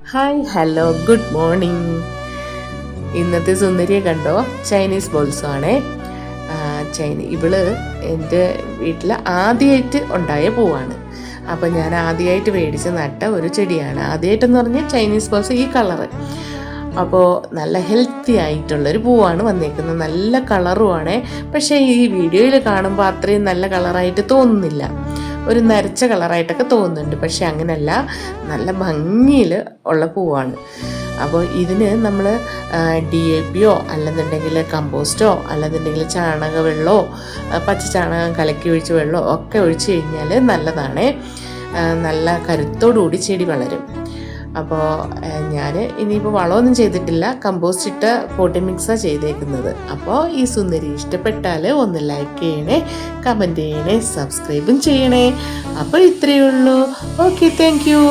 Hi hello good morning. ഇന്നത്തെ സുന്ദരിയെ കണ്ടോ? Chinese ബോൾസോ ആണേ. ഇവള് എൻ്റെ വീട്ടിൽ ആദ്യമായിട്ട് ഉണ്ടായ പൂവാണ്. അപ്പം ഞാൻ ആദ്യമായിട്ട് മേടിച്ച് നട്ട ഒരു ചെടിയാണ്. ആദ്യമായിട്ടെന്ന് പറഞ്ഞാൽ ചൈനീസ് ബോൾസ് ഈ കളറ്. അപ്പോൾ നല്ല ഹെൽത്തി ആയിട്ടുള്ളൊരു പൂവാണ് വന്നേക്കുന്നത്. നല്ല കളറുമാണ്. പക്ഷേ ഈ വീഡിയോയിൽ കാണുമ്പോൾ അത്രയും നല്ല കളറായിട്ട് തോന്നുന്നില്ല. ഒരു നരച്ച കളറായിട്ടൊക്കെ തോന്നുന്നുണ്ട്. പക്ഷെ അങ്ങനെയല്ല, നല്ല ഭംഗിയിൽ ഉള്ള പൂവാണ്. അപ്പോൾ ഇതിന് നമ്മൾ DAP അല്ലെന്നുണ്ടെങ്കിൽ കമ്പോസ്റ്റോ അല്ലെന്നുണ്ടെങ്കിൽ ചാണകവെള്ളമോ പച്ച ചാണകം കലക്കി ഒഴിച്ച വെള്ളമോ ഒക്കെ ഒഴിച്ച് കഴിഞ്ഞാൽ നല്ലതാണ്. നല്ല കരുത്തോടുകൂടി ചെടി വളരും. അപ്പോൾ ഞാൻ ഇനിയിപ്പോൾ വളമൊന്നും ചെയ്തിട്ടില്ല, കമ്പോസ്റ്റ് ഇട്ട പോട്ടി മിക്സാണ് ചെയ്തേക്കുന്നത്. അപ്പോൾ ഈ സുന്ദരി ഇഷ്ടപ്പെട്ടാൽ ഒന്ന് ലൈക്ക് ചെയ്യണേ, കമൻറ്റ് ചെയ്യണേ, സബ്സ്ക്രൈബും ചെയ്യണേ. അപ്പോൾ ഇത്രയേ ഉള്ളൂ. Okay, thank you.